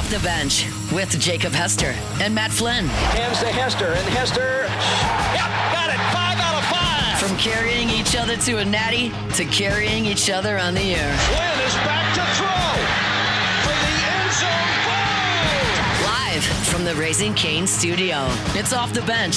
Off the Bench with Jacob Hester and Matt Flynn. Hands to Hester, and Hester, yep, got it, 5 out of 5. From carrying each other to a natty to carrying each other on the air. Flynn is back to throw for the end zone goal. Live from the Raising Cane studio, it's Off the Bench.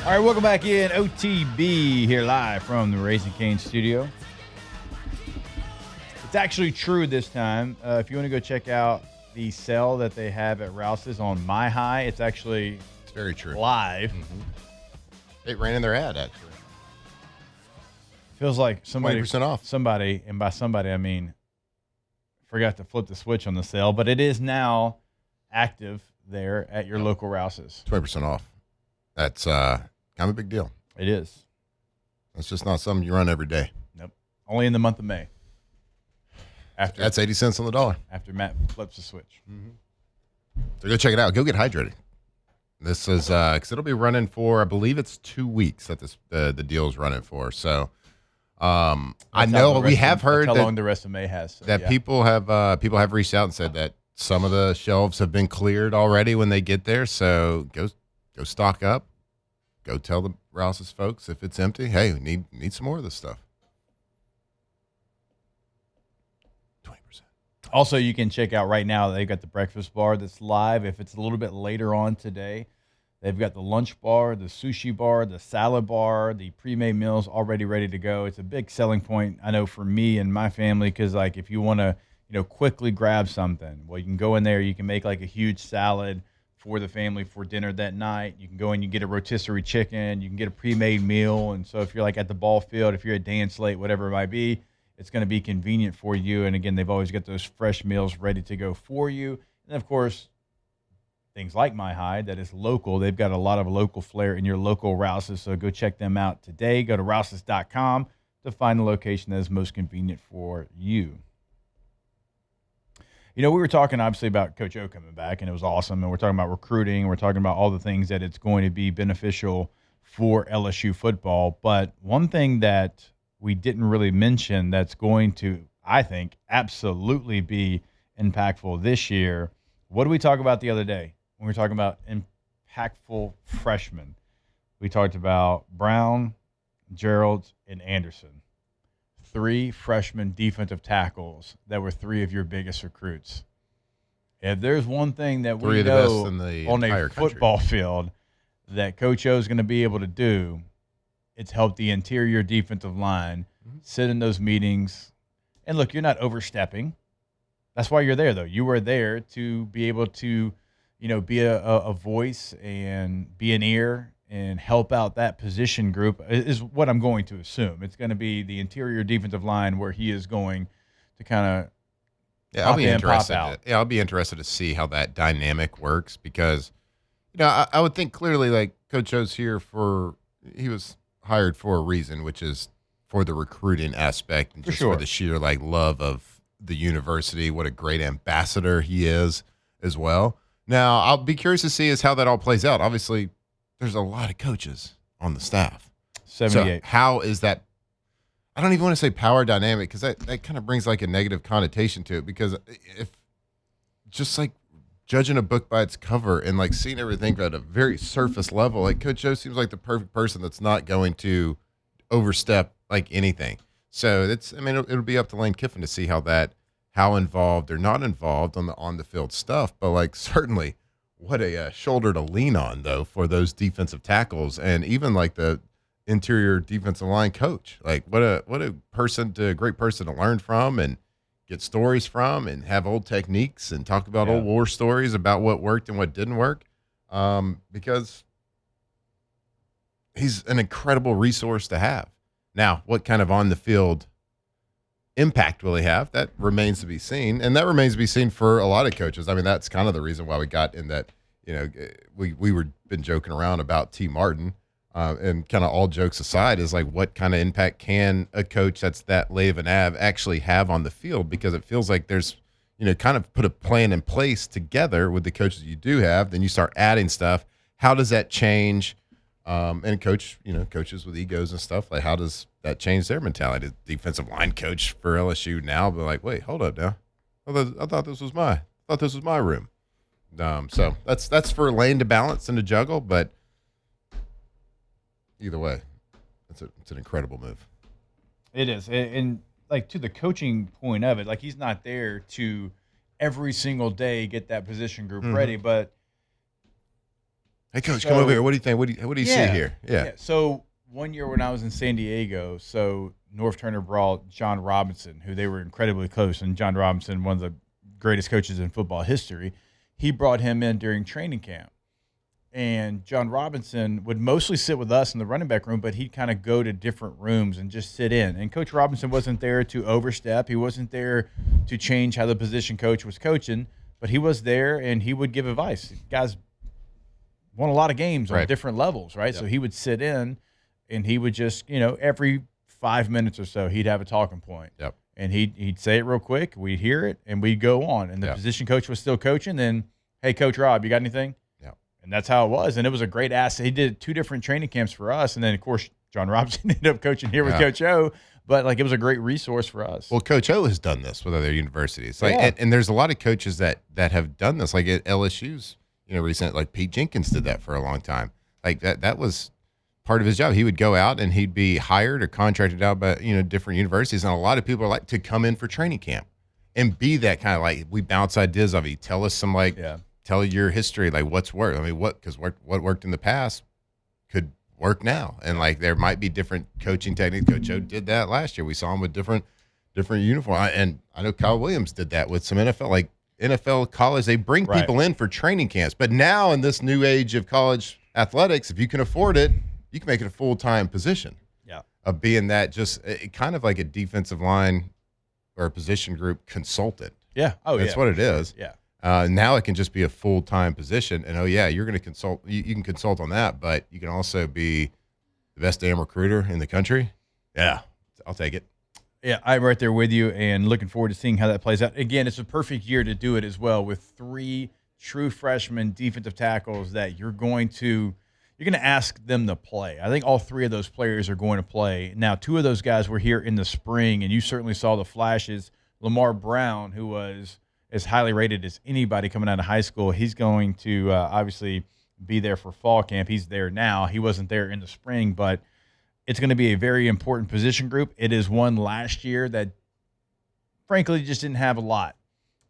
All right, welcome back in. OTB here live from the Raising Cane studio. It's actually true this time. If you want to go check out the sale that they have at Rouse's on My High, it's very true. Live. Mm-hmm. It ran in their ad, actually. Feels like 20% off. Somebody, and by somebody I mean forgot to flip the switch on the sale, but it is now active there at your local Rouse's. 20% off. That's kind of a big deal. It is. It's just not something you run every day. Nope. Only in the month of May. That's 80 cents on the dollar. After Matt flips the switch. Mm-hmm. So go check it out. Go get hydrated. This is because it'll be running for, I believe it's 2 weeks that the deal is running for. So I know we have heard how long the rest of May has. So, that people have reached out and said that some of the shelves have been cleared already when they get there. So go stock up. Go tell the Rouse's folks if it's empty, hey, we need some more of this stuff. 20%. Also, you can check out right now, they've got the breakfast bar that's live. If it's a little bit later on today, they've got the lunch bar, the sushi bar, the salad bar, the pre-made meals already ready to go. It's a big selling point, I know, for me and my family, because like if you want to quickly grab something, well, you can go in there, you can make like a huge salad for the family for dinner that night. You can go in, you get a rotisserie chicken, you can get a pre-made meal. And so if you're like at the ball field, if you're at dance late, whatever it might be, it's going to be convenient for you. And again, they've always got those fresh meals ready to go for you. And of course, things like My High, that is local. They've got a lot of local flair in your local Rouse's. So go check them out today. Go to rouses.com to find the location that is most convenient for you. We were talking obviously about Coach O coming back, and it was awesome. And we're talking about recruiting. And we're talking about all the things that it's going to be beneficial for LSU football. But one thing that we didn't really mention that's going to, I think, absolutely be impactful this year. What did we talk about the other day when we were talking about impactful freshmen? We talked about Brown, Gerald, and Anderson. 3 freshman defensive tackles that were 3 of your biggest recruits. If there's one thing that we know on a football field that Coach O is going to be able to do, it's help the interior defensive line sit in those meetings. And look, you're not overstepping. That's why you're there, though. You were there to be able to, be a voice and be an ear and help out that position group is what I'm going to assume. It's going to be the interior defensive line where he is going to kind of I'll be interested to see how that dynamic works because, I would think clearly like Coach O's here he was hired for a reason, which is for the recruiting aspect and for the sheer like love of the university. What a great ambassador he is as well. Now I'll be curious to see how that all plays out. Obviously, there's a lot of coaches on the staff. 78. So how is that? I don't even want to say power dynamic because that kind of brings like a negative connotation to it because if just like judging a book by its cover and like seeing everything at a very surface level, like Coach O seems like the perfect person that's not going to overstep like anything. So it'll be up to Lane Kiffin to see how involved or not involved on the field stuff, but like certainly what a shoulder to lean on, though, for those defensive tackles and even like the interior defensive line coach. Like what a great person to learn from and get stories from and have old techniques and talk about old war stories about what worked and what didn't work. Because he's an incredible resource to have. Now, what kind of on the field impact will he have? That remains to be seen, and that remains to be seen for a lot of coaches. I mean, that's kind of the reason why we got in that. We were been joking around about T. Martin, and kind of all jokes aside, is like, what kind of impact can a coach that's that late of an av actually have on the field? Because it feels like there's, kind of put a plan in place together with the coaches you do have. Then you start adding stuff. How does that change? And coaches with egos and stuff, like, how does that change their mentality? The defensive line coach for LSU now, but like, wait, hold up now. I thought this was my room. So that's for Lane to balance and to juggle, but either way, it's an incredible move. It is, and like, to the coaching point of it, like, he's not there to every single day get that position group ready, but. Hey, Coach, come over here. What do you think? What do you see here? Yeah. So one year when I was in San Diego, North Turner brought John Robinson, who they were incredibly close, and John Robinson, one of the greatest coaches in football history, he brought him in during training camp. And John Robinson would mostly sit with us in the running back room, but he'd kind of go to different rooms and just sit in. And Coach Robinson wasn't there to overstep. He wasn't there to change how the position coach was coaching, but he was there and he would give advice. Guys won a lot of games on different levels, right? Yep. So he would sit in and he would just, every 5 minutes or so, he'd have a talking point. Yep. And he'd say it real quick. We'd hear it and we'd go on. And the position coach was still coaching. Then, hey, Coach Rob, you got anything? Yeah. And that's how it was. And it was a great asset. He did 2 different training camps for us. And then, of course, John Robinson ended up coaching here with Coach O. But, like, it was a great resource for us. Well, Coach O has done this with other universities. Like, and there's a lot of coaches that have done this. Like at LSU's, recent, like Pete Jenkins did that for a long time. Like that was part of his job. He would go out and he'd be hired or contracted out by, different universities. And a lot of people are like to come in for training camp and be that kind of, like, we bounce ideas off you. Tell us some, tell your history, like what's worked. I mean, because what worked in the past could work now. And like, there might be different coaching techniques. Coach O did that last year. We saw him with different uniform. And I know Kyle Williams did that with some NFL college. They bring people in for training camps. But now in this new age of college athletics, if you can afford it, you can make it a full-time position. Yeah. Of being that just kind of like a defensive line or a position group consultant. Yeah. Oh, That's what it is. Yeah. Now it can just be a full-time position. And, you're going to consult. You can consult on that, but you can also be the best damn recruiter in the country. Yeah. I'll take it. Yeah, I'm right there with you and looking forward to seeing how that plays out. Again, it's a perfect year to do it as well with 3 true freshman defensive tackles that you're going to ask them to play. I think all 3 of those players are going to play. Now, 2 of those guys were here in the spring, and you certainly saw the flashes. Lamar Brown, who was as highly rated as anybody coming out of high school, he's going to obviously be there for fall camp. He's there now. He wasn't there in the spring, but it's going to be a very important position group. It is one last year that, frankly, just didn't have a lot.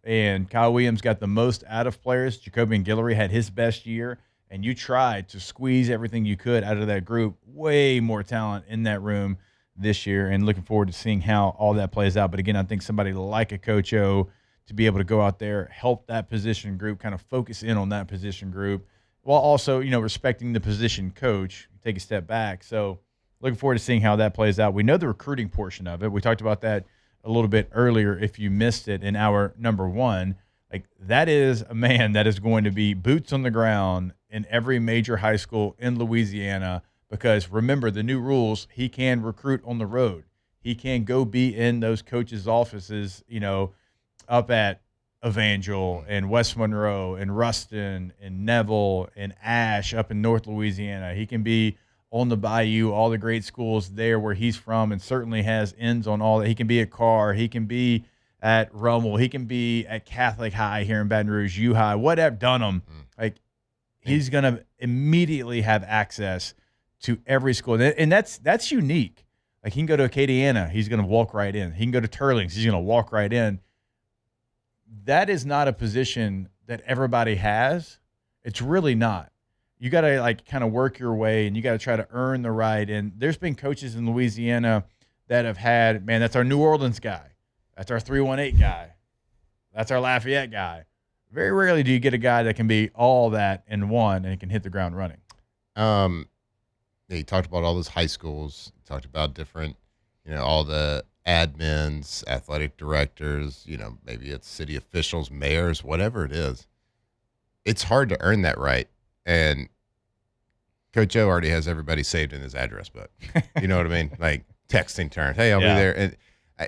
And Kyle Williams got the most out of players. Jacobian Guillory had his best year, and you tried to squeeze everything you could out of that group. Way more talent in that room this year, and looking forward to seeing how all that plays out. But, again, I think somebody like a Coach O to be able to go out there, help that position group, kind of focus in on that position group, while also, respecting the position coach, take a step back. So, looking forward to seeing how that plays out. We know the recruiting portion of it. We talked about that a little bit earlier if you missed it in our number 1. Like, that is a man that is going to be boots on the ground in every major high school in Louisiana because, remember, the new rules, he can recruit on the road. He can go be in those coaches' offices, up at Evangel and West Monroe and Ruston and Neville and Ash up in North Louisiana. He can be on the Bayou, all the great schools there where he's from, and certainly has ends on all that. He can be at Carr. He can be at Rummel. He can be at Catholic High here in Baton Rouge, U High, whatever, Dunham. Like, he's going to immediately have access to every school. And that's unique. Like, he can go to Acadiana. He's going to walk right in. He can go to Turlings. He's going to walk right in. That is not a position that everybody has. It's really not. You got to kind of work your way, and you got to try to earn the right. And there's been coaches in Louisiana that have had, man, that's our New Orleans guy. That's our 318 guy. That's our Lafayette guy. Very rarely do you get a guy that can be all that in one and can hit the ground running. he talked about all those high schools. He talked about different, all the admins, athletic directors, maybe it's city officials, mayors, whatever it is. It's hard to earn that right. And Coach O already has everybody saved in his address book. You know what I mean? Like texting terms. Hey, I'll be there. And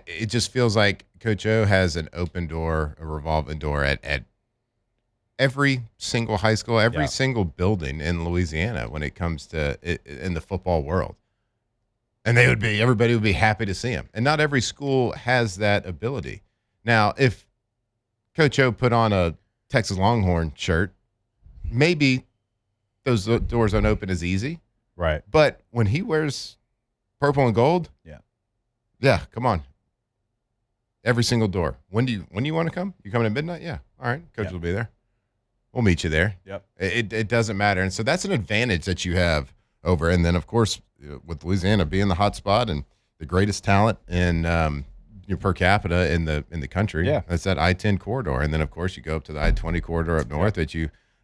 it just feels like Coach O has an open door, a revolving door at every single high school, every single building in Louisiana when it comes to in the football world. And everybody would be happy to see him. And not every school has that ability. Now, if Coach O put on a Texas Longhorn shirt, maybe those doors don't open as easy. Right. But when he wears purple and gold, yeah, come on. Every single door. When do you want to come? You coming at midnight? Yeah. All right. Coach will be there. We'll meet you there. Yep. It doesn't matter. And so that's an advantage that you have over. And then, of course, with Louisiana being the hot spot and the greatest talent in per capita in the country, that's that I-10 corridor. And then, of course, you go up to the I-20 corridor up north that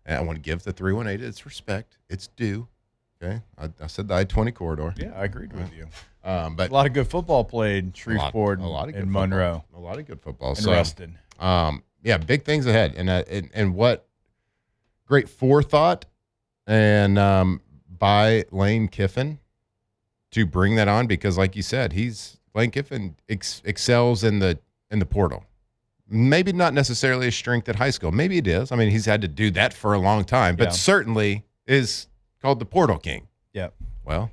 I want to give the 318 its respect. It's due. Okay. I said the I-20 corridor. Yeah, I agreed with you. But a lot of good football played in Shreveport and Monroe. A lot of good football. And Ruston. Big things ahead. And what great forethought and by Lane Kiffin to bring that on, because like you said, Lane Kiffin excels in the portal. Maybe not necessarily a strength at high school. Maybe it is. I mean, he's had to do that for a long time, but certainly is called the Portal King. Yep. Well,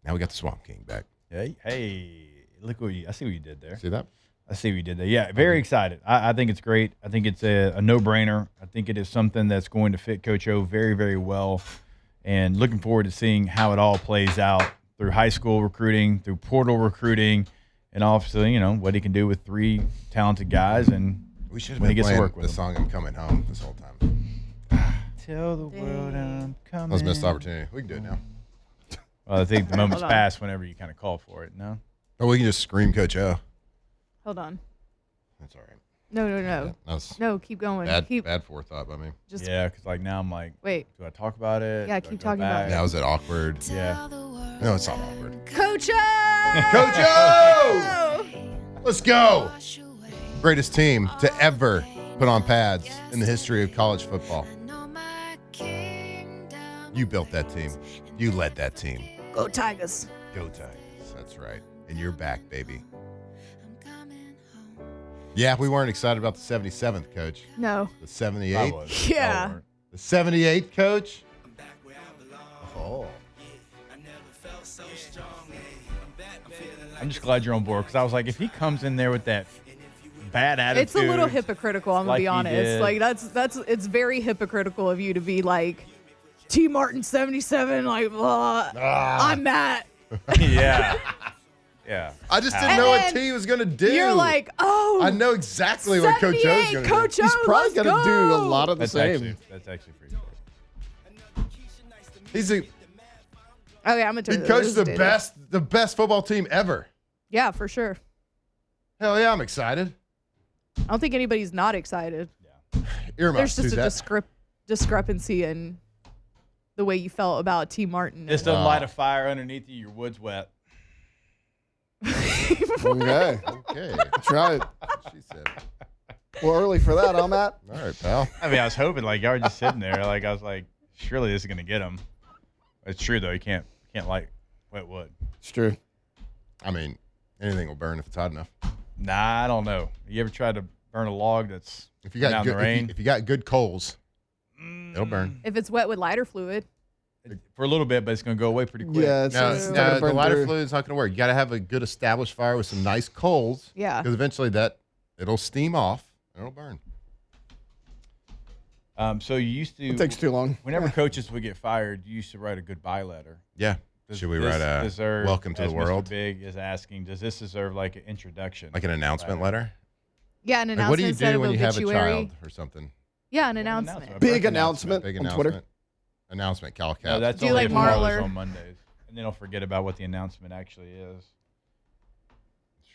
now we got the Swamp King back. Hey, look I see what you did there. See that? I see what you did there. Yeah, very excited. I think it's great. I think it's a no-brainer. I think it is something that's going to fit Coach O very, very well, and looking forward to seeing how it all plays out through high school recruiting, through portal recruiting, and obviously, what he can do with 3 talented guys. And we should have when been he gets playing to work with the song "I'm Coming Home" this whole time. Tell the world I'm coming. That was a missed opportunity. We can do it now. Well, I think the moment's passed whenever you kind of call for it. No. Or we can just scream Coach O. Hold on. That's all right. No. No, keep going. Bad forethought by me. Because now I'm like, wait. Do I talk about it? Yeah, keep talking about it. Now is it awkward? Yeah. No, it's not awkward. Coach O! Coach O! Let's go. Greatest team to ever put on pads in the history of college football. You built that team. You led that team. Go Tigers. Go Tigers. That's right. And you're back, baby. Yeah, we weren't excited about the 77th, Coach. No. The 78th? Yeah. The 78th, Coach? Oh. I'm just glad you're on board, because I was like, if he comes in there with that bad attitude. It's a little hypocritical, I'm going to be honest. Like, it's very hypocritical of you to be like, T. Martin 77, like, blah. I'm Matt. Yeah. Yeah. I just didn't know what T was going to do. You're like, oh. I know exactly what Coach O's going to do. Coach O, He's probably going to do a lot of the same. That's actually pretty cool. Okay, I'm going to he coached the best football team ever. Yeah, for sure. Hell yeah, I'm excited. I don't think anybody's not excited. Yeah. There's just a discrepancy in the way you felt about T. Martin. Just don't light a fire underneath you. Your wood's wet. Okay. Try it. She said. Well, early for that, huh, Matt? All right, pal. I mean, I was hoping, like, y'all were just sitting there. Like, I was like, surely this is going to get him. It's true, though. You can't light wet wood. It's true. I mean, anything will burn if it's hot enough. Nah, I don't know. You ever tried to burn a log that's if you got out in the rain? If you got good coals, it'll burn. If it's wet with lighter fluid. For a little bit, but it's going to go away pretty quick. Yeah, the lighter fluid is not going to work. You got to have a good established fire with some nice coals. Yeah. Because eventually it'll steam off and it'll burn. So you used to. It takes too long. Whenever coaches would get fired, you used to write a goodbye letter. Yeah. Should we write a welcome to the world? Mr. Big is asking, does this deserve like an introduction? Like an announcement letter? Yeah, an announcement. What do you instead do of when you have a obituary. child or something? Yeah, an announcement. Big announcement on Twitter. Announcement, Cal No, that's do you only like if Marler's Marler? on Mondays. And then they'll forget about what the announcement actually is.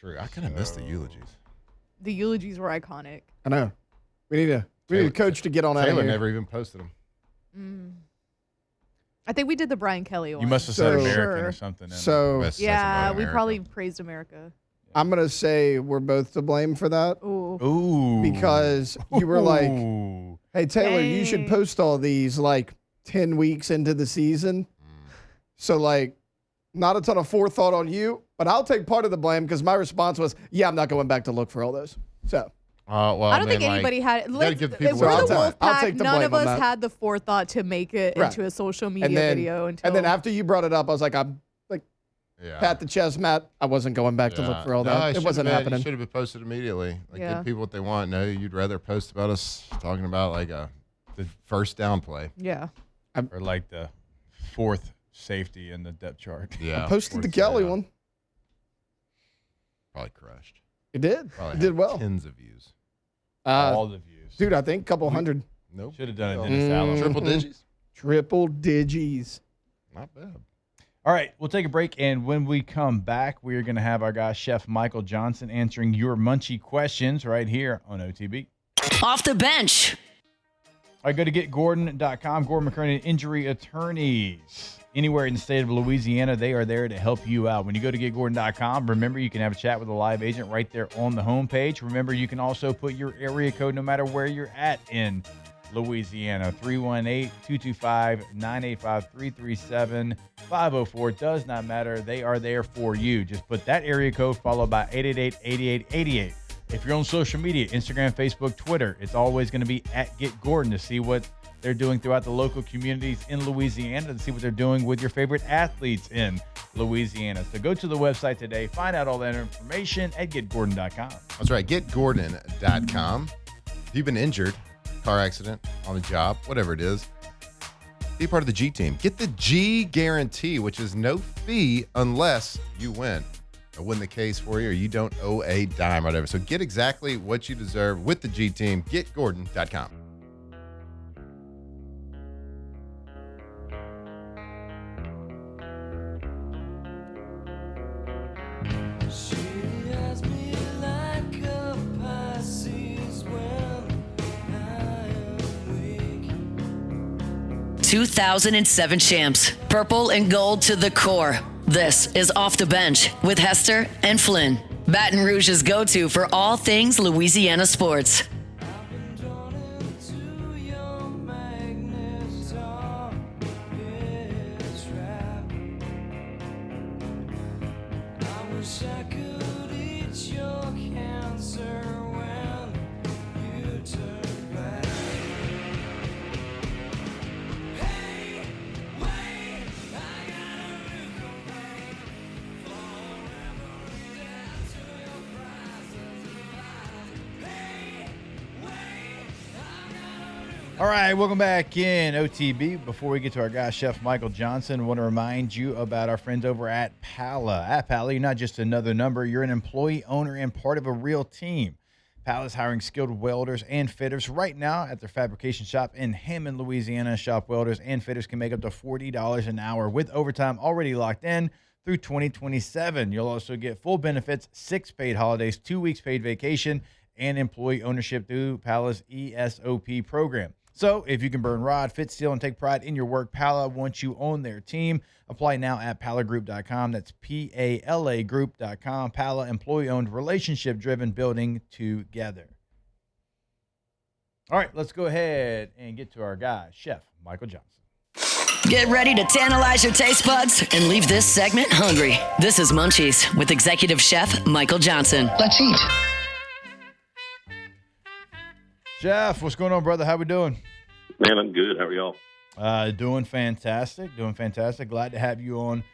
True. I kind of missed the eulogies. The eulogies were iconic. I know. We need a coach to get on out of Taylor here. never even posted them. I think we did the Brian Kelly one. You must have said So- American or something. in So Best Yeah, says we about probably America. praised America. I'm going to say we're both to blame for that Ooh. there. Ooh. because you were like, Ooh. hey, Taylor, you should Dang. post all these like 10 weeks into the season. So, like, not a ton of forethought on you, but I'll take part of the blame because my response was, yeah, I'm not going back to look for all those. So, Well, I don't think man, anybody had. gotta Let's, give if people we're what the they want. I'll Wolfpack, take the none blame of on us that. had the forethought to make it Right. into a social and media then, video until. and then after you brought it up, I was like, I'm like, yeah. pat the chest, Matt. I wasn't going back to look for all that. It wasn't happening. It should have been posted immediately. Like, Yeah. give people what they want. No, you'd rather post about us talking about like the first down play. Yeah. Or like the fourth safety in the depth chart. Yeah, Posted the Fourth Kelly down. one. Probably crushed. It did. Probably It did had well. Tens of views. All the views. Dude, I think a couple hundred. Nope. Should have done it, No. Dennis Allen. Triple Mhm. digits. Triple digis. Not bad. All right, we'll take a break, and when we come back, we are going to have our guy, Chef Michael Johnson, answering your Munchie questions right here on OTB. Off the bench. All right, go to getgordon.com. Gordon McKernan Injury Attorneys. Anywhere in the state of Louisiana, they are there to help you out. When you go to getgordon.com, remember you can have a chat with a live agent right there on the homepage. Remember, you can also put your area code no matter where you're at in Louisiana. 318-225-985, 337-504. Does not matter. They are there for you. Just put that area code followed by 888-8888. If you're on social media, Instagram, Facebook, Twitter, it's always going to be at Get Gordon to see what they're doing throughout the local communities in Louisiana, to see what they're doing with your favorite athletes in Louisiana. So go to the website today, find out all that information at getgordon.com. That's right. GetGordon.com. If you've been injured, car accident, on the job, whatever it is, be part of the G team. Get the G guarantee, which is no fee unless you win. I'll win the case for you or you don't owe a dime or whatever. So get exactly what you deserve with the G team. GetGordon.com. She has me like a Pisces when I am weak. 2007 champs. Purple and gold to the core. This is Off the Bench with Hester and Flynn. Baton Rouge's go-to for all things Louisiana sports. Drawn into your magnet on its wrap. I wish I could eat your cancer when you turn back. Hey, wait, I gotta reconvene. Forever down to your prices and lies. Hey, wait, I gotta All right, welcome back in OTB. Before we get to our guy, Chef Michael Johnson, I want to remind you about our friends over at Pala. At Pala, you're not just another number. You're an employee, owner, and part of a real team. Pala is hiring skilled welders and fitters right now at their fabrication shop in Hammond, Louisiana. Shop welders and fitters can make up to $40 an hour with overtime already locked in through 2027. You'll also get full benefits, 6 paid holidays, 2 weeks paid vacation, and employee ownership through Pala's ESOP program. So if you can burn rod, fit steel, and take pride in your work, Pala wants you on their team. Apply now at palagroup.com. That's PALA group.com. Pala, employee-owned, relationship-driven, building together. All right, let's go ahead and get to our guy, Chef Michael Johnson. Get ready to tantalize your taste buds and leave this segment hungry. This is Munchies with executive chef Michael Johnson. Let's eat. Chef, what's going on, brother? How we doing? Man, I'm good. How are y'all? Doing fantastic. Glad to have you on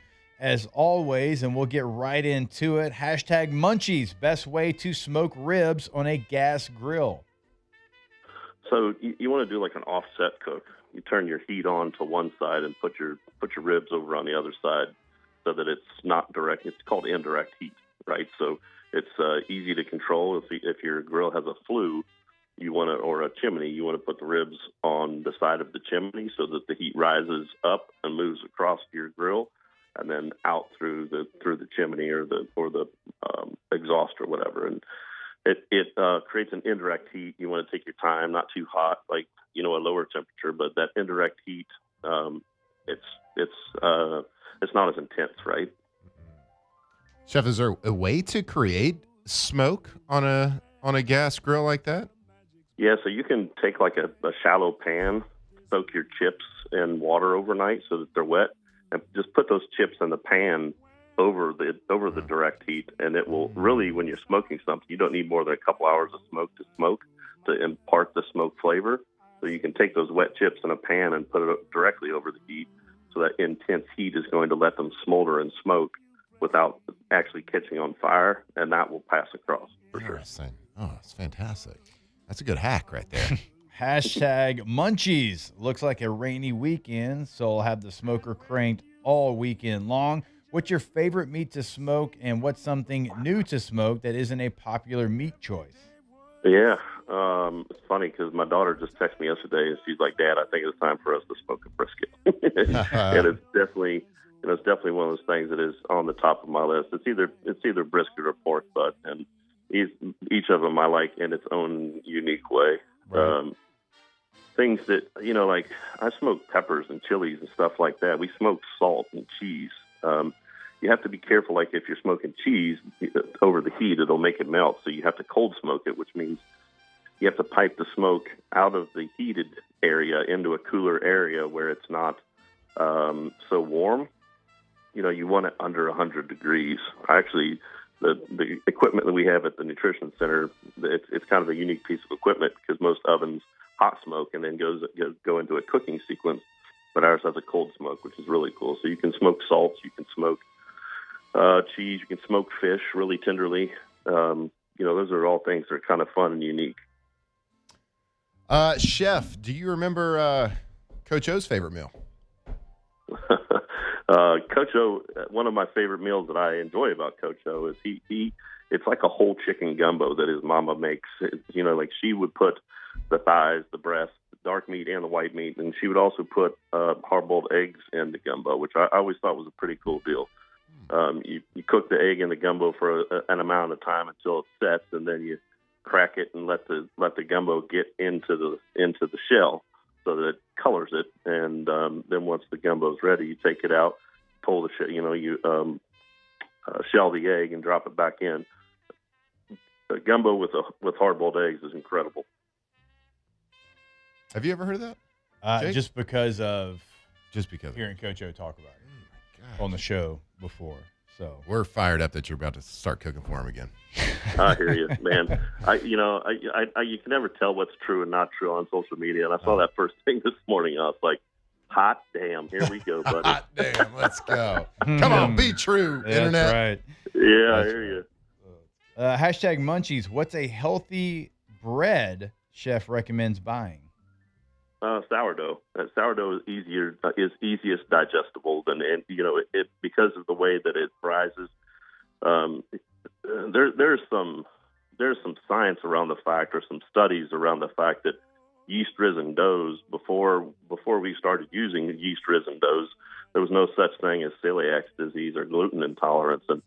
as always, and we'll get right into it. Hashtag Munchies, best way to smoke ribs on a gas grill. So you want to do like an offset cook. You turn your heat on to one side and put your ribs over on the other side so that it's not direct. It's called indirect heat, right? So it's easy to control. If your grill has a flue, or a chimney, you want to put the ribs on the side of the chimney so that the heat rises up and moves across your grill, and then out through the chimney or the exhaust or whatever. And it creates an indirect heat. You want to take your time, not too hot, like a lower temperature, but that indirect heat, it's it's not as intense, right? Chef, is there a way to create smoke on a gas grill like that? Yeah, so you can take like a shallow pan, soak your chips in water overnight so that they're wet, and just put those chips in the pan over the direct heat, and it will really, when you're smoking something, you don't need more than a couple hours of smoke to impart the smoke flavor. So you can take those wet chips in a pan and put it directly over the heat, so that intense heat is going to let them smolder and smoke without actually catching on fire, and that will pass across for sure. Oh, it's fantastic. That's a good hack right there. Hashtag Munchies. Looks like a rainy weekend, so I'll have the smoker cranked all weekend long. What's your favorite meat to smoke, and what's something new to smoke that isn't a popular meat choice? Yeah, it's funny because my daughter just texted me yesterday, and she's like, "Dad, I think it's time for us to smoke a brisket." And it's definitely one of those things that is on the top of my list. It's either brisket or pork butt, and each of them I like in its own unique way. Right. Things that, like I smoke peppers and chilies and stuff like that. We smoke salt and cheese. You have to be careful. Like if you're smoking cheese over the heat, it'll make it melt. So you have to cold smoke it, which means you have to pipe the smoke out of the heated area into a cooler area where it's not so warm. You want it under 100 degrees. Actually, the equipment that we have at the nutrition center, it's kind of a unique piece of equipment because most ovens hot smoke and then go into a cooking sequence. But ours has a cold smoke, which is really cool. So you can smoke salts, you can smoke cheese, you can smoke fish really tenderly. Those are all things that are kind of fun and unique. Chef, do you remember Coach O's favorite meal? Coach O, one of my favorite meals that I enjoy about Coach O is it's like a whole chicken gumbo that his mama makes. Like she would put the thighs, the breast, the dark meat, and the white meat, and she would also put hard-boiled eggs in the gumbo, which I always thought was a pretty cool deal. You cook the egg in the gumbo for an amount of time until it sets, and then you crack it and let the gumbo get into the shell so that it colors it. And then once the gumbo's ready, you take it out, pull the shell, you shell the egg and drop it back in. The gumbo with hard-boiled eggs is incredible. Have you ever heard of that? Just because of hearing hearing Coach O talk about it on the show before. So we're fired up that you're about to start cooking for him again. I hear you, man. You can never tell what's true and not true on social media. And I saw that first thing this morning. I was like, hot damn, here we go, buddy. Hot damn, let's go. Come on, be true, Internet. That's right. Yeah, I hear you. Hashtag Munchies. What's a healthy bread Chef recommends buying? Sourdough. Sourdough is easiest digestible than, it because of the way that it rises. There's some science around the fact, or some studies around the fact that yeast-risen doughs, before we started using yeast-risen doughs, there was no such thing as celiac disease or gluten intolerance, and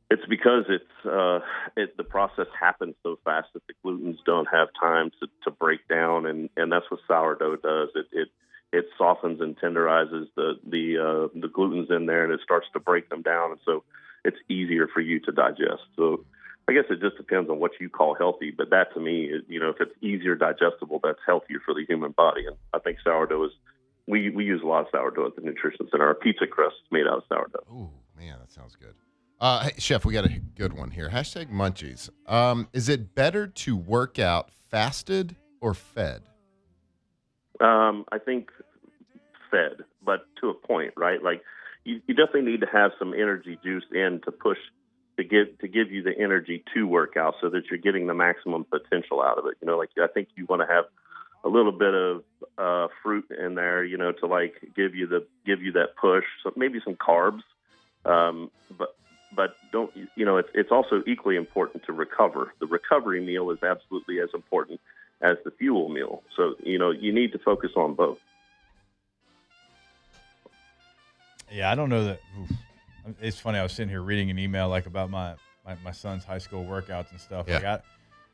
it's because the process happens so fast that the glutens don't have time to break down, and that's what sourdough does. It softens and tenderizes the glutens in there, and it starts to break them down, and so it's easier for you to digest. So I guess it just depends on what you call healthy, but that to me is, if it's easier digestible, that's healthier for the human body. And I think sourdough is, we use a lot of sourdough at the nutrition center. Our pizza crust is made out of sourdough. Ooh, man, that sounds good. Hey, Chef, we got a good one here. Hashtag Munchies. Is it better to work out fasted or fed? I think fed, but to a point, right? Like you definitely need to have some energy juice in to push to give you the energy to work out, so that you're getting the maximum potential out of it. I think you want to have a little bit of fruit in there, to like give you that push. So maybe some carbs, but don't, it's also equally important to recover. The recovery meal is absolutely as important as the fuel meal. So, you need to focus on both. Yeah, I don't know that. It's funny. I was sitting here reading an email about my son's high school workouts and stuff. Yeah. Like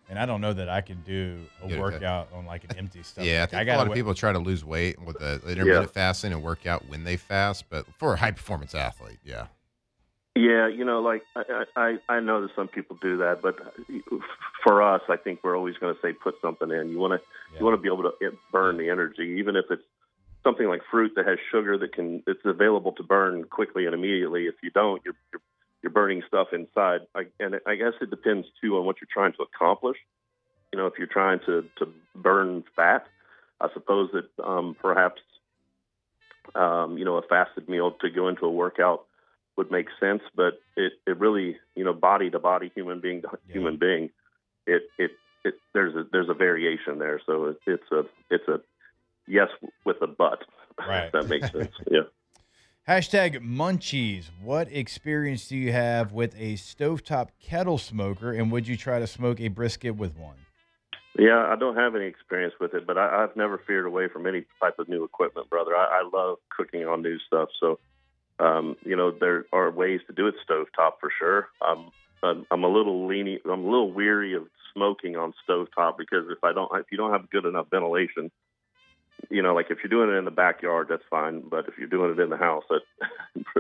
And I don't know that I can do a Yeah, workout on like an empty stomach. Yeah, I Like, think a gotta lot of people try to lose weight with the intermittent fasting and work out when they fast, but for a high performance athlete, yeah. Yeah, like I know that some people do that, but for us, I think we're always going to say put something in. You want to be able to burn the energy, even if it's something like fruit that has sugar it's available to burn quickly and immediately. If you don't, you're burning stuff inside. And I guess it depends too on what you're trying to accomplish. If you're trying to burn fat, I suppose that perhaps a fasted meal to go into a workout would make sense, but it really, body to body, human being to human being, there's a variation there. So it's a yes with a but. Right. If that makes sense. Yeah. Hashtag Munchies. What experience do you have with a stovetop kettle smoker, and would you try to smoke a brisket with one? Yeah, I don't have any experience with it, but I've never feared away from any type of new equipment, brother. I love cooking on new stuff, so there are ways to do it stovetop for sure. I'm a little lenient. I'm a little weary of smoking on stovetop because if you don't have good enough ventilation, like if you're doing it in the backyard, that's fine. But if you're doing it in the house, that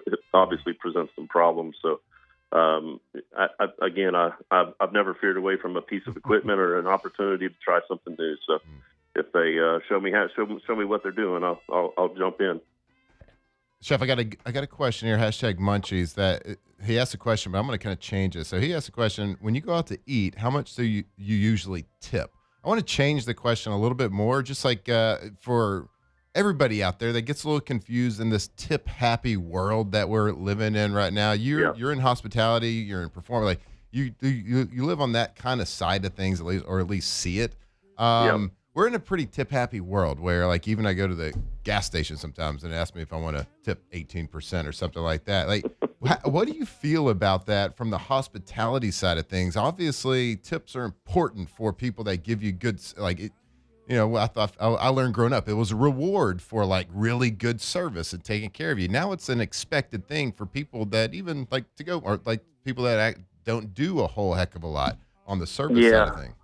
it obviously presents some problems. So, I've never feared away from a piece of equipment or an opportunity to try something new. So, if they show me what they're doing, I'll jump in. Chef, I got a question here. Hashtag Munchies. That he asked a question, but I'm going to kind of change it. So he asked a question: when you go out to eat, how much do you usually tip? I want to change the question a little bit more, just like for everybody out there that gets a little confused in this tip-happy world that we're living in right now. You're in hospitality, you're in performance, like you live on that kind of side of things, at least, or at least see it. We're in a pretty tip-happy world where, like, even I go to the gas station sometimes and ask me if I want to tip 18% or something like that. Like, what do you feel about that from the hospitality side of things? Obviously, tips are important for people that give you good, like, I thought I learned growing up, it was a reward for, like, really good service and taking care of you. Now it's an expected thing for people that even like to go, or like people that don't do a whole heck of a lot on the service side of things.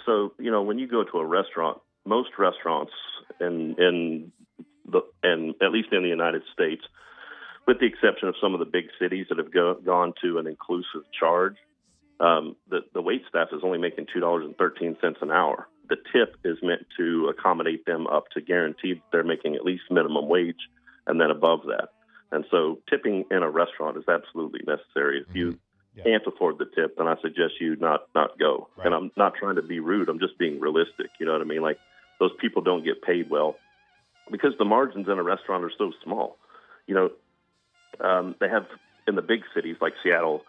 So, when you go to a restaurant, most restaurants and at least in the United States, with the exception of some of the big cities that have gone to an inclusive charge, the wait staff is only making $2.13 an hour. The tip is meant to accommodate them up to guarantee that they're making at least minimum wage and then above that. And so tipping in a restaurant is absolutely necessary. If you can't afford the tip, then I suggest you not go. Right. And I'm not trying to be rude. I'm just being realistic. You know what I mean? Like, those people don't get paid well because the margins in a restaurant are so small. They have in the big cities like Seattle.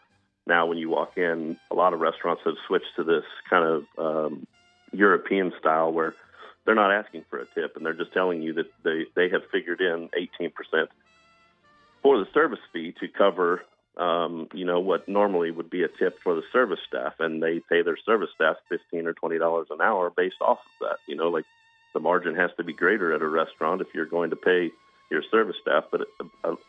Now, when you walk in, a lot of restaurants have switched to this kind of European style where they're not asking for a tip and they're just telling you that they have figured in 18% for the service fee to cover what normally would be a tip for the service staff, and they pay their service staff $15 or $20 an hour based off of that. Like, the margin has to be greater at a restaurant if you're going to pay your service staff. But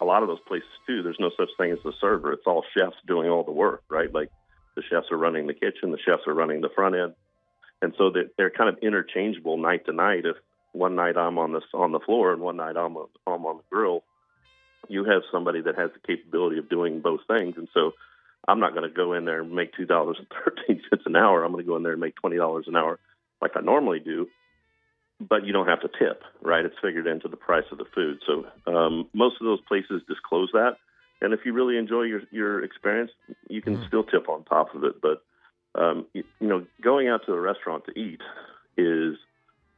a lot of those places too, there's no such thing as a server. It's all chefs doing all the work, right? Like, the chefs are running the kitchen, the chefs are running the front end, and so they're kind of interchangeable night to night. If one night I'm on the floor and one night I'm on the grill, you have somebody that has the capability of doing both things. And so I'm not going to go in there and make $2.13 an hour. I'm going to go in there and make $20 an hour like I normally do, but you don't have to tip, right? It's figured into the price of the food. So most of those places disclose that. And if you really enjoy your experience, you can still tip on top of it. But, going out to a restaurant to eat is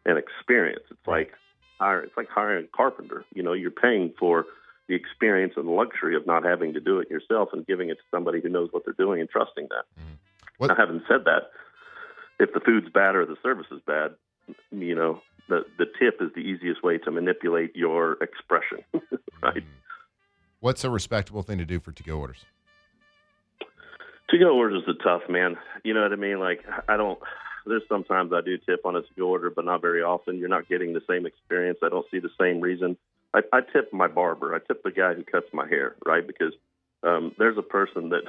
an experience. It's like hiring a carpenter. You're paying for the experience and the luxury of not having to do it yourself and giving it to somebody who knows what they're doing and trusting that. Now, having said that, if the food's bad or the service is bad, the tip is the easiest way to manipulate your expression, right? What's a respectable thing to do for to-go orders? To-go orders are tough, man. You know what I mean? Like, there's sometimes I do tip on a to-go order, but not very often. You're not getting the same experience. I don't see the same reason. I tip my barber. I tip the guy who cuts my hair, right? Because there's a person that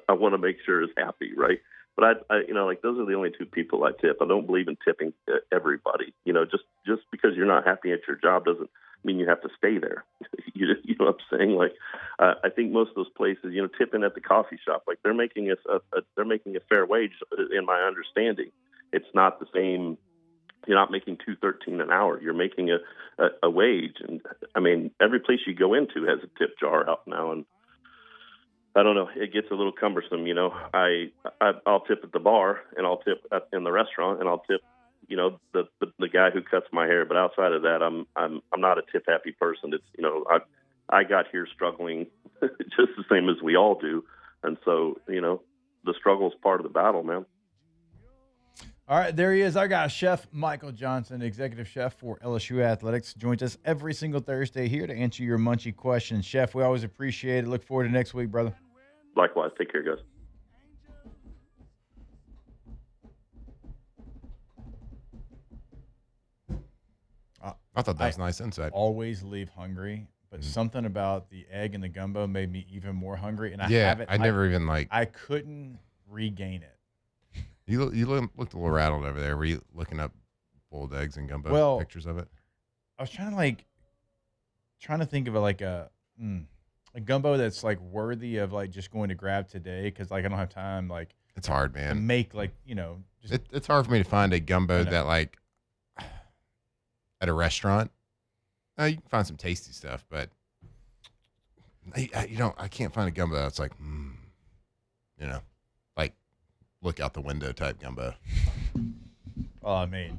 I want to make sure is happy, right? But like those are the only two people I tip. I don't believe in tipping everybody. Just because you're not happy at your job doesn't mean you have to stay there. you know what I'm saying? Like, I think most of those places, tipping at the coffee shop, like they're making they're making a fair wage. In my understanding, it's not the same. You're not making $2.13 an hour. You're making a wage, and I mean, every place you go into has a tip jar out now, and I don't know. It gets a little cumbersome, I'll tip at the bar, and I'll tip in the restaurant, and I'll tip, the guy who cuts my hair. But outside of that, I'm not a tip happy person. It's I got here struggling just the same as we all do, and so the struggle is part of the battle, man. All right, there he is. Our guy, Chef Michael Johnson, executive chef for LSU Athletics, joins us every single Thursday here to answer your Munchie questions. Chef, we always appreciate it. Look forward to next week, brother. Likewise. Take care, guys. I thought that was nice insight. Always leave hungry, but something about the egg and the gumbo made me even more hungry. And I couldn't regain it. You looked a little rattled over there. Were you looking up boiled eggs and gumbo pictures of it? I was trying to think of a gumbo that's like worthy of like just going to grab today, because like I don't have time. Like, it's hard, man. To make it's hard for me to find a gumbo that like at a restaurant. You can find some tasty stuff, but I can't find a gumbo that's like like look out the window type gumbo. Well, I mean,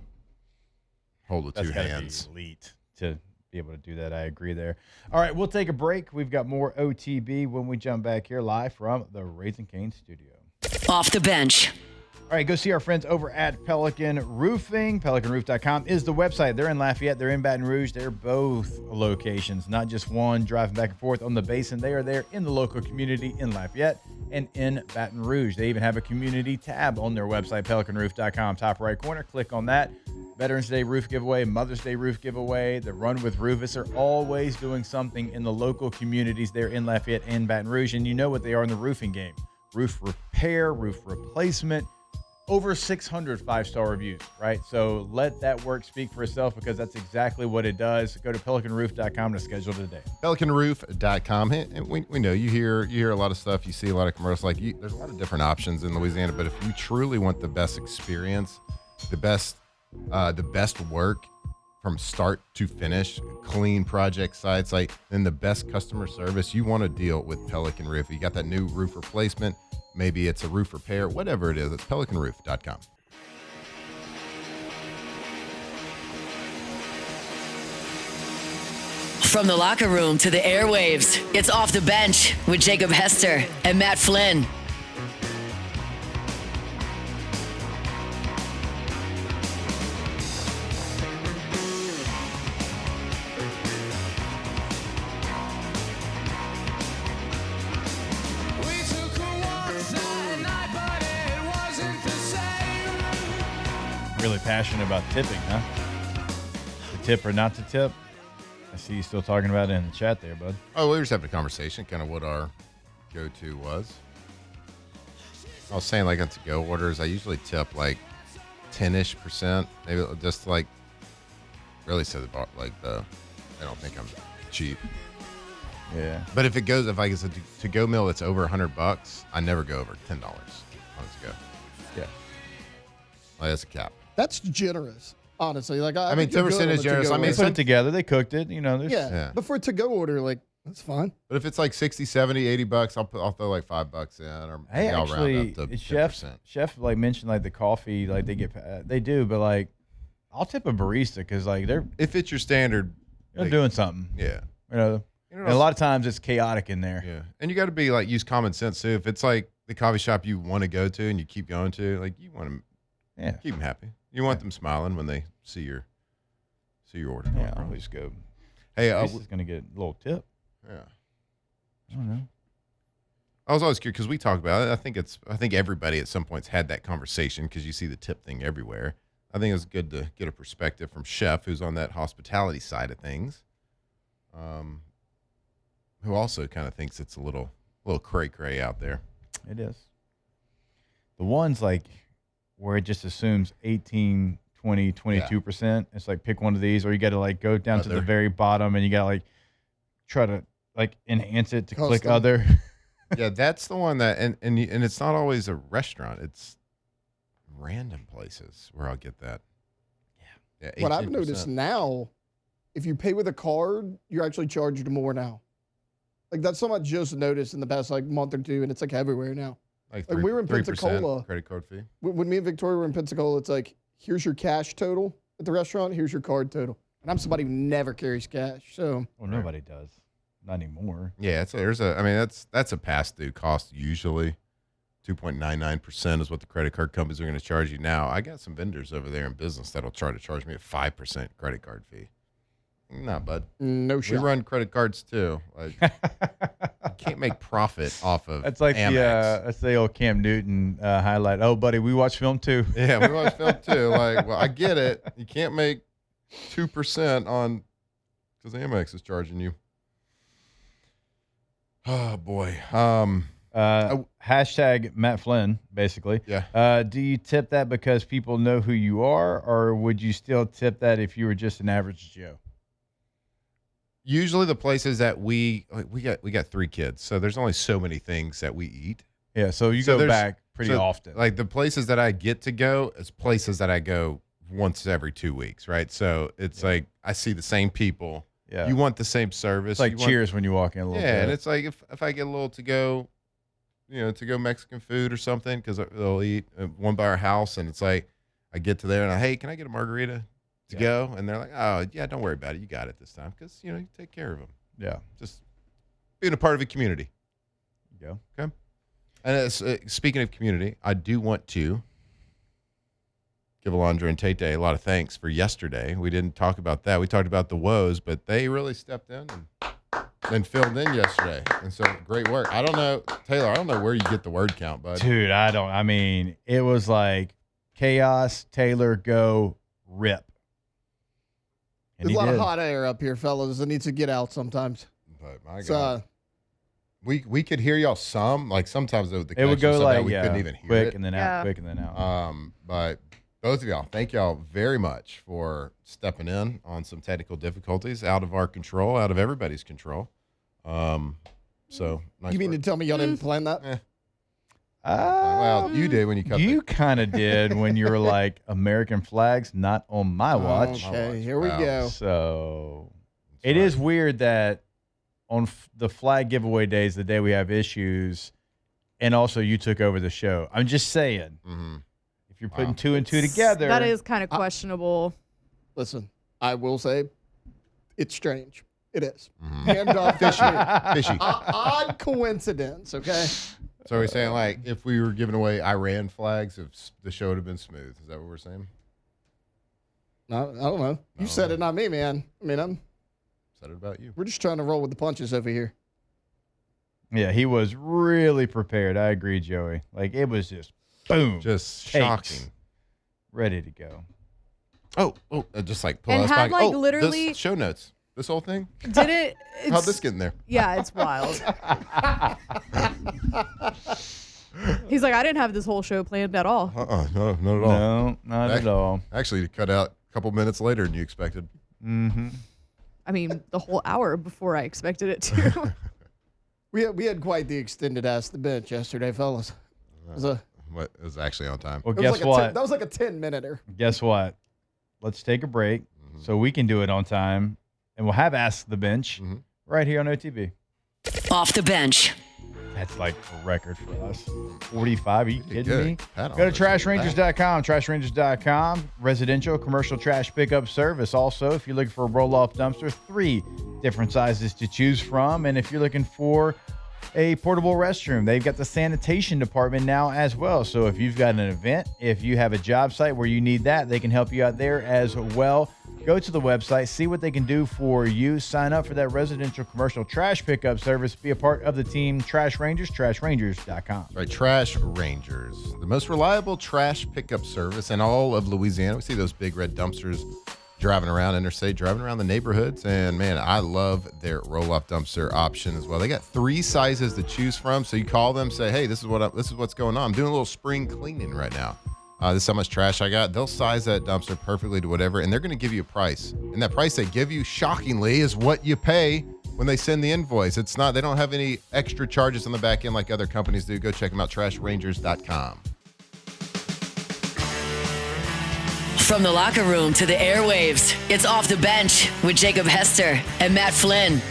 hold with two hands. Be elite to be able to do that. I agree there. All right, we'll take a break. We've got more OTB when we jump back here live from the Raising Cane studio. Off the bench. All right, go see our friends over at Pelican Roofing. PelicanRoof.com is the website. They're in Lafayette. They're in Baton Rouge. They're both locations, not just one, driving back and forth on the basin. They are there in the local community in Lafayette and in Baton Rouge. They even have a community tab on their website, PelicanRoof.com. Top right corner, click on that. Veterans Day roof giveaway, Mother's Day roof giveaway, the Run with Rufus are always doing something in the local communities there in Lafayette and Baton Rouge. And you know what they are in the roofing game. Roof repair, roof replacement. Over 600 5-star reviews, right? So let that work speak for itself, because that's exactly what it does. Go to PelicanRoof.com to schedule today. PelicanRoof.com. And we know you hear a lot of stuff. You see a lot of commercials. There's a lot of different options in Louisiana. But if you truly want the best experience, the best work from start to finish, clean project sites, then the best customer service, you want to deal with Pelican Roof. You got that new roof replacement. Maybe it's a roof repair, whatever it is, it's PelicanRoof.com. From the locker room to the airwaves, it's Off the Bench with Jacob Hester and Matt Flynn. Really passionate about tipping, huh? To tip or not to tip? I see you still talking about it in the chat there, bud. Oh, we were just having a conversation, kind of what our go-to was. I was saying, like, on to-go orders, I usually tip like 10-ish%. Maybe just like really says about like I don't think I'm cheap. Yeah. But if it's a to-go meal that's over $100, I never go over $10 on to-go. Yeah. Like, that's a cap. That's generous, honestly. Like, I mean, 10% is generous. I mean, they put it together. They cooked it. Yeah. But for a to-go order, like, that's fine. But if it's like 60, 70, $80, I'll throw like $5 in, or maybe I'll round up to 10%. Chef like mentioned like the coffee, like they do, but like I'll tip a barista because like if it's your standard, they're doing something. Yeah. And a lot of times it's chaotic in there. Yeah. And you got to be like use common sense too. If it's like the coffee shop you want to go to and you keep going to, like you want to keep them happy. You want them smiling when they see your order. Yeah, I always go. Hey, is going to get a little tip. Yeah. I don't know. I was always curious because we talk about it. I think everybody at some point's had that conversation because you see the tip thing everywhere. I think it's good to get a perspective from Chef, who's on that hospitality side of things, who also kind of thinks it's a little cray-cray out there. It is. The ones like where it just assumes 18, 20, 22%. It's like pick one of these, or you got to like go down to the very bottom and you got to like try to like enhance it to click other. Yeah, that's the one that, and it's not always a restaurant. It's random places where I'll get that. Yeah. What I've noticed now, if you pay with a card, you're actually charged more now. Like that's something I just noticed in the past like month or two, and it's like everywhere now. Like we were in Pensacola. Credit card fee. When me and Victoria were in Pensacola, it's like, here's your cash total at the restaurant, here's your card total. And I'm somebody who never carries cash, so. Well, nobody does. Not anymore. Yeah, that's a pass-through cost usually. 2.99% is what the credit card companies are going to charge you now. I got some vendors over there in business that'll try to charge me a 5% credit card fee. Nah, bud. No shit. We run credit cards too. Like, you can't make profit off of That's like Amex. that's the old Cam Newton highlight. Oh, buddy, we watch film too. Yeah, we watch film too. Like, well, I get it. You can't make 2% on because Amex is charging you. Oh boy. Hashtag Matt Flynn, basically. Yeah. Do you tip that because people know who you are, or would you still tip that if you were just an average Joe? Usually the places that we got 3 kids, so there's only so many things that we eat. Yeah, so you go back pretty often. Like the places that I get to go is places that I go once every 2 weeks, right? So it's like I see the same people. Yeah. You want the same service. It's like Cheers when you walk in a little bit. Yeah, and it's like if I get a little to go Mexican food or something, because they'll eat one by our house, and it's like I get to there and hey, can I get a margarita to go? And they're like, oh yeah, don't worry about it, you got it this time, because you take care of them. Yeah, just being a part of a community. There you go. Okay. And speaking of community, I do want to give Alondra and Tate a lot of thanks for yesterday. We didn't talk about that. We talked about the woes, but they really stepped in and filled in yesterday. And so great work. I don't know, Taylor, I don't know where you get the word count, bud. Dude, I mean, it was like chaos, Taylor, go, rip. And There's a lot of hot air up here, fellas. It needs to get out sometimes. But my God. We could hear y'all some. Like sometimes the it would go like, we couldn't even hear quick it. And then out, quick and then out. But both of y'all, thank y'all very much for stepping in on some technical difficulties out of our control, out of everybody's control. So nice you mean work. to tell me y'all didn't plan that? Well, you did when you cut. You kind of did when you were like American flags, not on my watch. Okay, here we go. So it is weird that on the flag giveaway days, the day we have issues, and also you took over the show. I'm just saying. Mm-hmm. If you're putting 2 and 2 together, That is kind of questionable. Listen, I will say it's strange. It is. Mm-hmm. Fishy. Odd coincidence, okay? So we're saying like if we were giving away Iran flags, if the show would have been smooth. Is that what we're saying? No, I don't know. You said it, not me, man. I mean, Said it about you. we're just trying to roll with the punches over here. Yeah, he was really prepared. I agree, Joey. Like it was just boom, Just takes, shocking. ready to go. Oh, just like pull And us had, back. like, literally- this show notes. This whole thing. Did it? How'd this get in there? Yeah, it's wild. He's like, I didn't have this whole show planned at all. No, not at all. No, not at all. Actually, cut out a couple minutes later than you expected. Mm-hmm. I mean, the whole hour before I expected it to. We had quite the extended Ask the Bench yesterday, fellas. It was actually on time. Well, was guess like what? That was like a 10-minute. Guess what? Let's take a break so we can do it on time, and we'll have Ask the Bench right here on OTB. Off the bench. That's like a record for us. 45. Are you kidding good. me? Pat on Go to this. trashrangers.com. Trashrangers.com. Residential, commercial trash pickup service. Also, if you're looking for a roll-off dumpster, 3 different sizes to choose from. And if you're looking for a portable restroom, they've got the sanitation department now as well. So if you've got an event, if you have a job site where you need that, they can help you out there as well. Go to the website, see what they can do for you. Sign up for that residential commercial trash pickup service. Be a part of the team. Trash Rangers, trashrangers.com. Right, Trash Rangers, the most reliable trash pickup service in all of Louisiana. We see those big red dumpsters driving around interstate, driving around the neighborhoods, and man, I love their roll-off dumpster option as well. They got 3 sizes to choose from, so you call them, say, hey, this is what's going on. I'm doing a little spring cleaning right now. This is how much trash I got. They'll size that dumpster perfectly to whatever, and they're going to give you a price. And that price they give you, shockingly, is what you pay when they send the invoice. It's not, they don't have any extra charges on the back end like other companies do. Go check them out, trashrangers.com. From the locker room to the airwaves, it's Off the Bench with Jacob Hester and Matt Flynn.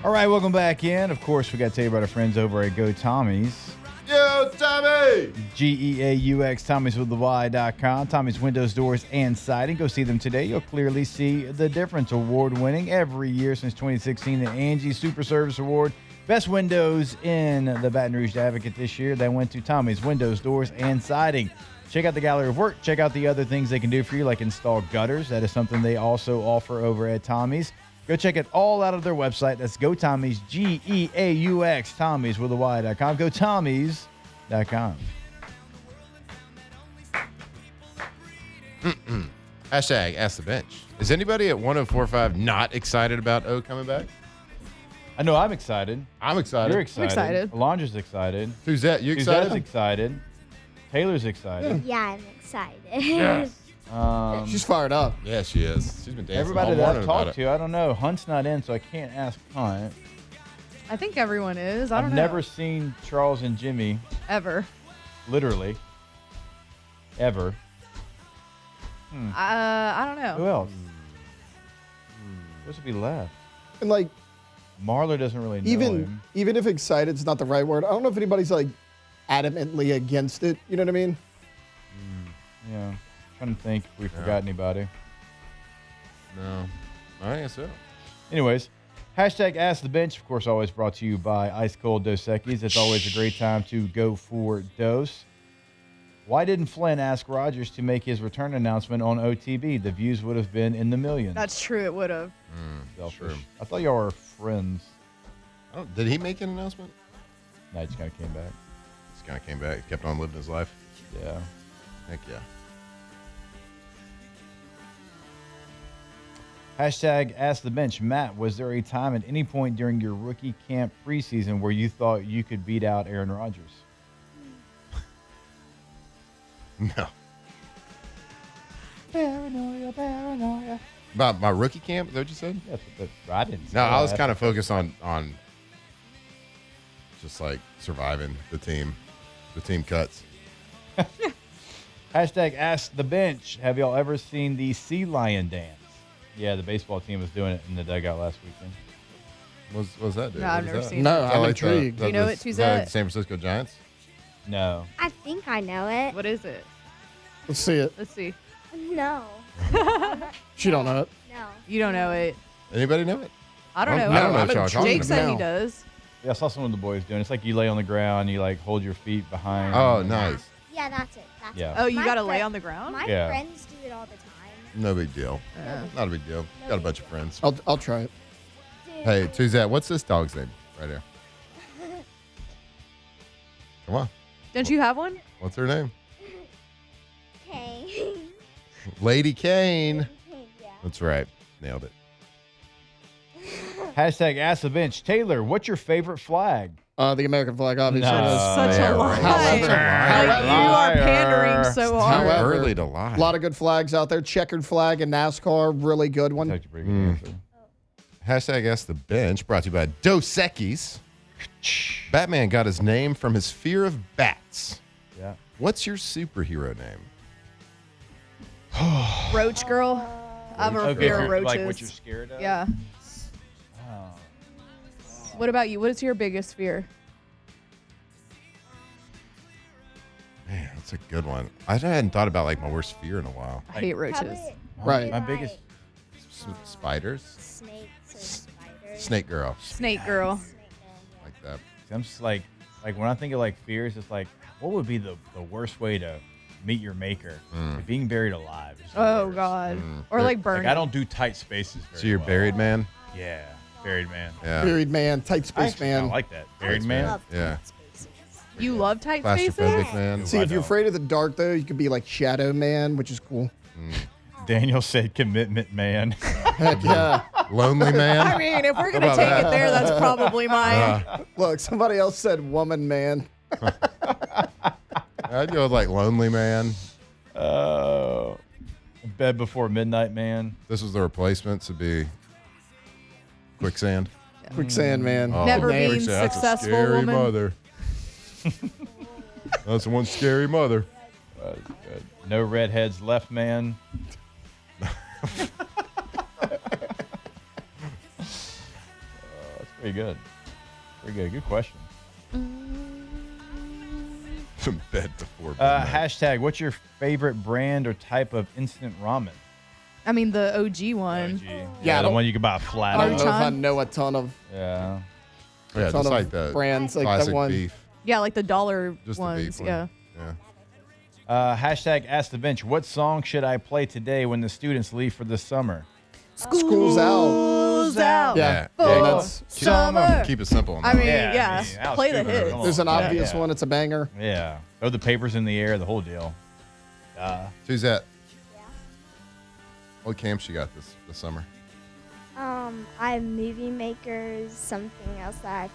All right, welcome back in. Of course, we got to tell you about our friends over at Go Tommy's. Yo, Tommy! GEAUX, Tommy'sWithTheY.com. Tommy's Windows, Doors, and Siding. Go see them today. You'll clearly see the difference. Award-winning every year since 2016, the Angie Super Service Award. Best windows in the Baton Rouge Advocate this year. That went to Tommy's Windows, Doors, and Siding. Check out the gallery of work. Check out the other things they can do for you, like install gutters. That is something they also offer over at Tommy's. Go check it all out of their website. That's Go Tommy's, GEAUX, Tommy'sWithTheY.com. Go Tommy's.com. Hashtag Ask the Bench. Is anybody at 1045 not excited about O coming back? I know I'm excited. I'm excited. You're excited. I'm excited. Alondra's excited. Who's that? You excited? Suzette's excited. Taylor's excited. Yeah, I'm excited. Yes. She's fired up. Yeah, she is. She's been dancing Everybody all that morning I've about talked it. to, I don't know. Hunt's not in, so I can't ask Hunt. I think everyone is. I don't I've know. never seen Charles and Jimmy, Ever. literally, ever. I don't know. Who else? Supposed to be left. And like, Marler doesn't really know him. even if excited's not the right word, I don't know if anybody's like adamantly against it. You know what I mean? Yeah. Trying to think if we forgot anybody. No. I guess so. Anyways, hashtag Ask the Bench, of course, always brought to you by Ice Cold Dos Equis. It's always a great time to go for Dos. Why didn't Flynn ask Rodgers to make his return announcement on OTB? The views would have been in the millions. That's true. It would have. Selfish. true. I thought y'all were friends. Did he make an announcement? No, he just kind of came back. Just kind of came back. Kept on living his life. Yeah. Heck yeah. Hashtag Ask the Bench. Matt, was there a time at any point during your rookie camp preseason where you thought you could beat out Aaron Rodgers? No. Paranoia. About my rookie camp, is that what you said? That's what I didn't say No, I was that. kind of focused on just like surviving the team cuts. Hashtag Ask the Bench. Have y'all ever seen the Sea Lion dance? Yeah, the baseball team was doing it in the dugout last weekend. What's that, dude? No, What I've is never that? seen Is No, that I'm like intrigued. Do you know it, is that Suzette? like San Francisco Giants? No. I think I know it. What is it? Let's see it. Let's see. No. She don't know it. No. You don't know it. Anybody know it? I don't know. I don't know I'm what y'all are talking Jake intrigued said he now. does. Yeah, I saw some of the boys doing it. It's like you lay on the ground, you like hold your feet behind. Oh, nice. Yeah, that's it. That's Yeah. it. Oh, you My got to fri- lay on the ground? My Yeah. friends do it all the time. No big deal. Not a big deal. Got a bunch of friends. I'll try it. Dude. Hey, Suzette, what's this dog's name right here? Come on. Don't you have one? What's her name? Okay. Lady Kane. Yeah. That's right. Nailed it. Hashtag Ask the Bench. Taylor, what's your favorite flag? The American flag, obviously. No. it is. Such yeah, a lie. right. However- Like, you are Liar. pandering so hard. However, Early to lie. A lot of good flags out there. Checkered flag in NASCAR, really good one. That's a pretty good answer. Hashtag Ask the Bench, brought to you by Dos Equis. Batman got his name from his fear of bats. Yeah. What's your superhero name? Roach girl. I have a Okay, fear of like roaches. what you're scared of? Yeah. Oh. What about you? What is your biggest fear? Man, that's a good one. I hadn't thought about like my worst fear in a while. I hate roaches. Probably Right. My biggest. Spiders? snakes or spiders. Snake girl. Snake girl. Snake girl. Like that. I'm just like when I think of like fears, it's like, what would be the worst way to meet your maker? Like being buried alive. is the Oh worst. God. Mm. Or like burning. Like I don't do tight spaces. Very So you're well. buried, man? Yeah. Buried man. Yeah. Buried man, tight space I man. like that. Buried man. Love Yeah. tight spaces. You love tight spaces? Claustrophobic man. See, I if you're don't. afraid of the dark, though, you could be like Shadow Man, which is cool. Daniel said commitment man. Heck yeah. Lonely man. I mean, if we're gonna about take that? it there, that's probably mine. Look, somebody else said woman man. I'd go with like lonely man. Bed before midnight man. This was the replacements. It'd be quicksand. Quicksand man. Oh, Never man. being That's successful a scary woman. mother. That's one scary mother. No redheads left man. That's pretty good. Pretty good. Good question. Some bed before midnight. Hashtag, what's your favorite brand or type of instant ramen? I mean, the OG one. Yeah, I the don't- one you can buy flat. I don't know if I Archon? know a ton of Yeah. Yeah, ton just of like the brands like classic that one. beef. Yeah, like the dollar Just the ones. beef Yeah. one. Yeah. Hashtag, ask the bench. What song should I play today when the students leave for the summer? School's out. School's out. Yeah. For Yeah, that's summer. Keep it simple. On I that mean, one. yeah. Alice Play the Cooper, hits. come on. there's an Yeah, obvious yeah. one. It's a banger. Yeah. Throw the papers in the air, the whole deal. Who's that? What camps you got this summer? I have movie makers, something else that I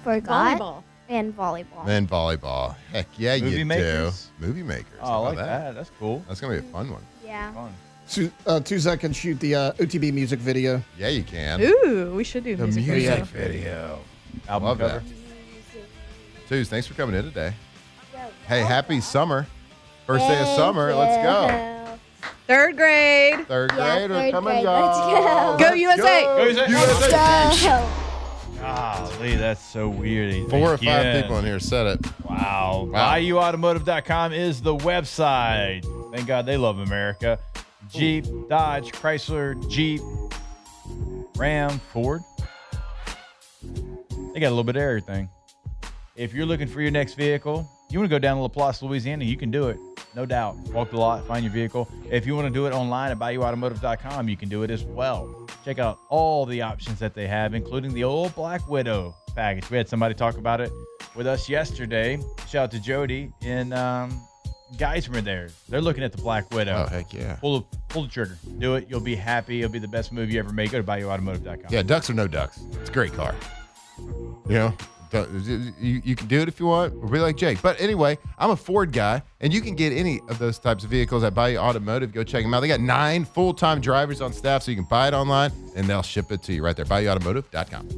forgot. Volleyball. And volleyball. And volleyball. Heck yeah, Movie you makers? do. Movie makers. Oh, I How like about that. That's cool. That's gonna be a fun one. Yeah. Fun. 2 seconds, shoot the OTB music video. Yeah, you can. Ooh, we should do The music music video. video. Album Love cover. that. Twos, thanks for coming in today. Hey, happy summer. First day of summer. Let's go. Third grade. Third Yeah, grade, third come grade. and Let's go. Go USA. Go USA. Go. Golly, that's so weird. 4 or 5 Again. people in here said it. Wow. Wow. BuyUAutomotive.com is the website. Thank God they love America. Jeep, Dodge, Chrysler, Jeep, Ram, Ford. They got a little bit of everything. If you're looking for your next vehicle, you want to go down to LaPlace, Louisiana, you can do it. No doubt. Walk the lot, find your vehicle. If you want to do it online at BuyUAutomotive.com, you can do it as well. Check out all the options that they have, including the old Black Widow package. We had somebody talk about it with us yesterday. Shout out to Jody in Geismar there. They're looking at the Black Widow. Oh, heck yeah. Pull the trigger. Do it. You'll be happy. It'll be the best move you ever made. Go to BuyUAutomotive.com. Yeah, ducks or no ducks. It's a great car. You know, you can do it if you want. We'll be like Jake. But anyway, I'm a Ford guy, and you can get any of those types of vehicles at Bayou Automotive. Go check them out. They got 9 full-time drivers on staff, so you can buy it online, and they'll ship it to you right there. BayouAutomotive.com.